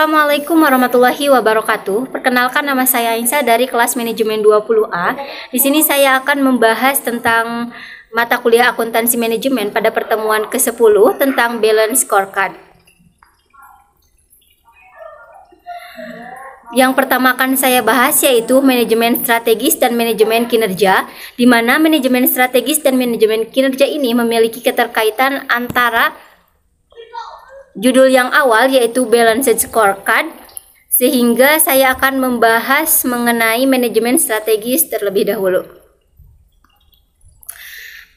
Assalamualaikum warahmatullahi wabarakatuh. Perkenalkan, nama saya Ainsa dari kelas manajemen 20A. Di sini saya akan membahas tentang mata kuliah akuntansi manajemen pada pertemuan ke-10 tentang balance scorecard. Yang pertama akan saya bahas yaitu manajemen strategis dan manajemen kinerja, di mana manajemen strategis dan manajemen kinerja ini memiliki keterkaitan antara judul yang awal yaitu Balanced Scorecard, sehingga saya akan membahas mengenai manajemen strategis terlebih dahulu.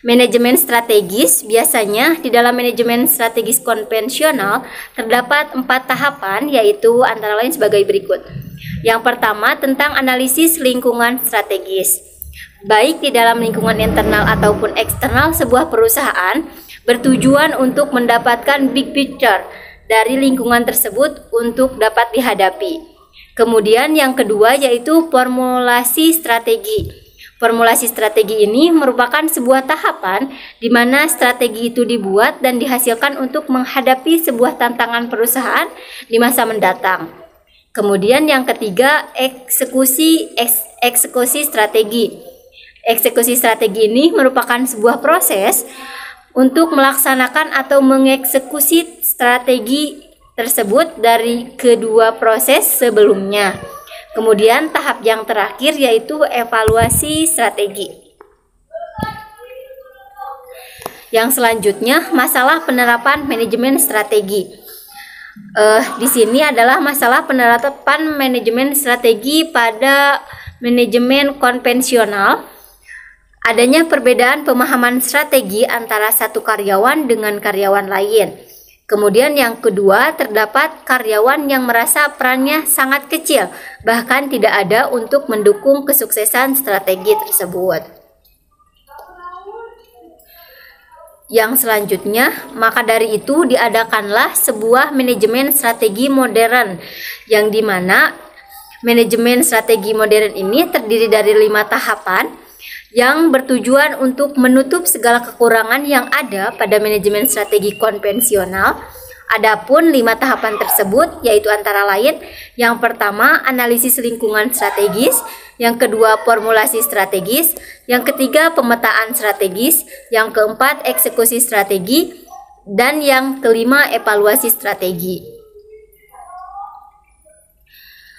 Manajemen strategis biasanya di dalam manajemen strategis konvensional terdapat 4 tahapan, yaitu antara lain sebagai berikut. Yang pertama tentang analisis lingkungan strategis. Baik di dalam lingkungan internal ataupun eksternal sebuah perusahaan, bertujuan untuk mendapatkan big picture dari lingkungan tersebut untuk dapat dihadapi. Kemudian yang kedua yaitu formulasi strategi. Formulasi strategi ini merupakan sebuah tahapan di mana strategi itu dibuat dan dihasilkan untuk menghadapi sebuah tantangan perusahaan di masa mendatang. Kemudian yang ketiga eksekusi strategi. Eksekusi strategi ini merupakan sebuah proses untuk melaksanakan atau mengeksekusi strategi tersebut dari kedua proses sebelumnya. Kemudian tahap yang terakhir yaitu evaluasi strategi. Yang selanjutnya masalah penerapan manajemen strategi. Di sini adalah masalah penerapan manajemen strategi pada manajemen konvensional. Adanya perbedaan pemahaman strategi antara satu karyawan dengan karyawan lain. Kemudian yang kedua, terdapat karyawan yang merasa perannya sangat kecil, bahkan tidak ada untuk mendukung kesuksesan strategi tersebut. Yang selanjutnya, maka dari itu diadakanlah sebuah manajemen strategi modern, yang dimana manajemen strategi modern ini terdiri dari 5 tahapan, yang bertujuan untuk menutup segala kekurangan yang ada pada manajemen strategi konvensional. Adapun 5 tahapan tersebut yaitu antara lain, yang pertama analisis lingkungan strategis, yang kedua formulasi strategis, yang ketiga pemetaan strategis, yang keempat eksekusi strategi, dan yang kelima evaluasi strategi.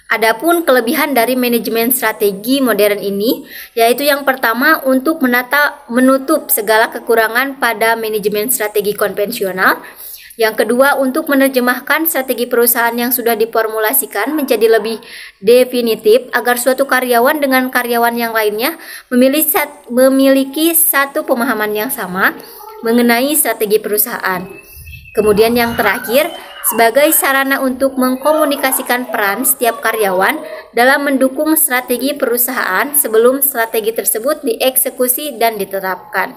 Adapun kelebihan dari manajemen strategi modern ini, yaitu yang pertama untuk menutup segala kekurangan pada manajemen strategi konvensional. Yang kedua untuk menerjemahkan strategi perusahaan yang sudah diformulasikan menjadi lebih definitif agar suatu karyawan dengan karyawan yang lainnya memiliki satu pemahaman yang sama mengenai strategi perusahaan. Kemudian yang terakhir, sebagai sarana untuk mengkomunikasikan peran setiap karyawan dalam mendukung strategi perusahaan sebelum strategi tersebut dieksekusi dan diterapkan.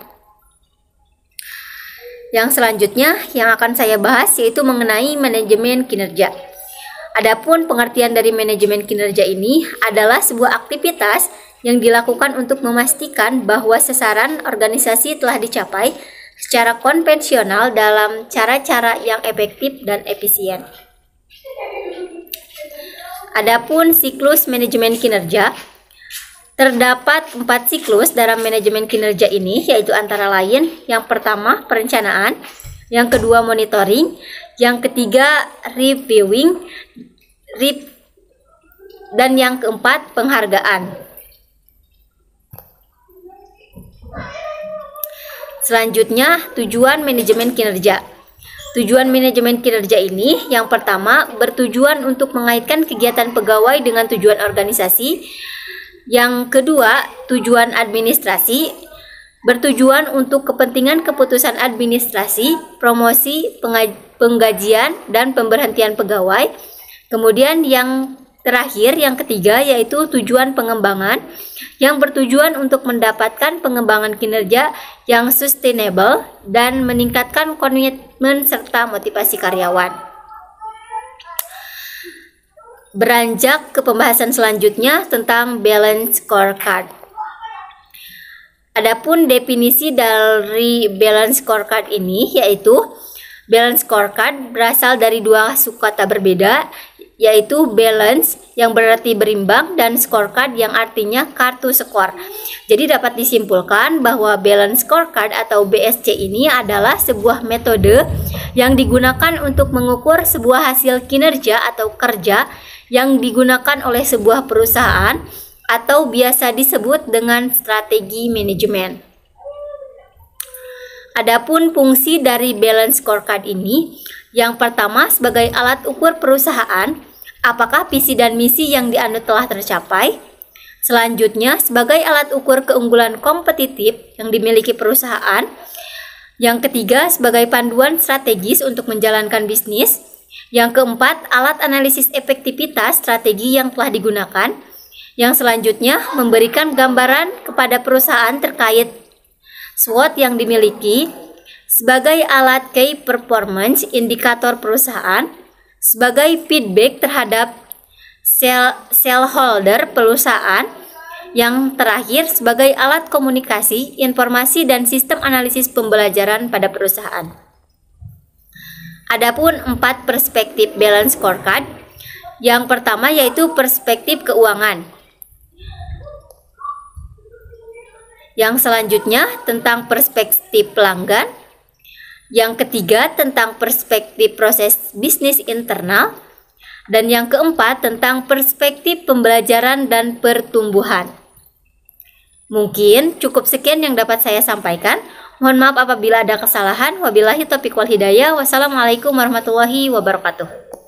Yang selanjutnya yang akan saya bahas yaitu mengenai manajemen kinerja. Adapun pengertian dari manajemen kinerja ini adalah sebuah aktivitas yang dilakukan untuk memastikan bahwa sasaran organisasi telah dicapai secara konvensional dalam cara-cara yang efektif dan efisien. Adapun siklus manajemen kinerja, terdapat 4 siklus dalam manajemen kinerja ini, yaitu antara lain yang pertama perencanaan, yang kedua monitoring, yang ketiga reviewing, dan yang keempat penghargaan. Selanjutnya, tujuan manajemen kinerja. Tujuan manajemen kinerja ini yang pertama bertujuan untuk mengaitkan kegiatan pegawai dengan tujuan organisasi. Yang kedua, tujuan administrasi, bertujuan untuk kepentingan keputusan administrasi, promosi, penggajian, dan pemberhentian pegawai. Kemudian yang terakhir, yang ketiga, yaitu tujuan pengembangan, yang bertujuan untuk mendapatkan pengembangan kinerja yang sustainable dan meningkatkan komitmen serta motivasi karyawan. Beranjak ke pembahasan selanjutnya tentang balance scorecard. Adapun definisi dari balance scorecard ini yaitu balance scorecard berasal dari 2 subkata berbeda, yaitu balance yang berarti berimbang dan scorecard yang artinya kartu skor. Jadi dapat disimpulkan bahwa balance scorecard atau BSC ini adalah sebuah metode yang digunakan untuk mengukur sebuah hasil kinerja atau kerja yang digunakan oleh sebuah perusahaan atau biasa disebut dengan strategi manajemen. Adapun fungsi dari balance scorecard ini, yang pertama sebagai alat ukur perusahaan, apakah visi dan misi yang dianut telah tercapai. Selanjutnya, sebagai alat ukur keunggulan kompetitif yang dimiliki perusahaan. Yang ketiga, sebagai panduan strategis untuk menjalankan bisnis. Yang keempat, alat analisis efektivitas strategi yang telah digunakan. Yang selanjutnya, memberikan gambaran kepada perusahaan terkait SWOT yang dimiliki. Sebagai alat key performance indikator perusahaan. Sebagai feedback terhadap shareholder perusahaan. Yang terakhir sebagai alat komunikasi, informasi dan sistem analisis pembelajaran pada perusahaan. Adapun 4 perspektif balance scorecard. Yang pertama yaitu perspektif keuangan. Yang selanjutnya tentang perspektif pelanggan. Yang ketiga tentang perspektif proses bisnis internal. Dan yang keempat tentang perspektif pembelajaran dan pertumbuhan. Mungkin cukup sekian yang dapat saya sampaikan. Mohon maaf apabila ada kesalahan. Wabillahi taufiq wal hidayah. Wassalamualaikum warahmatullahi wabarakatuh.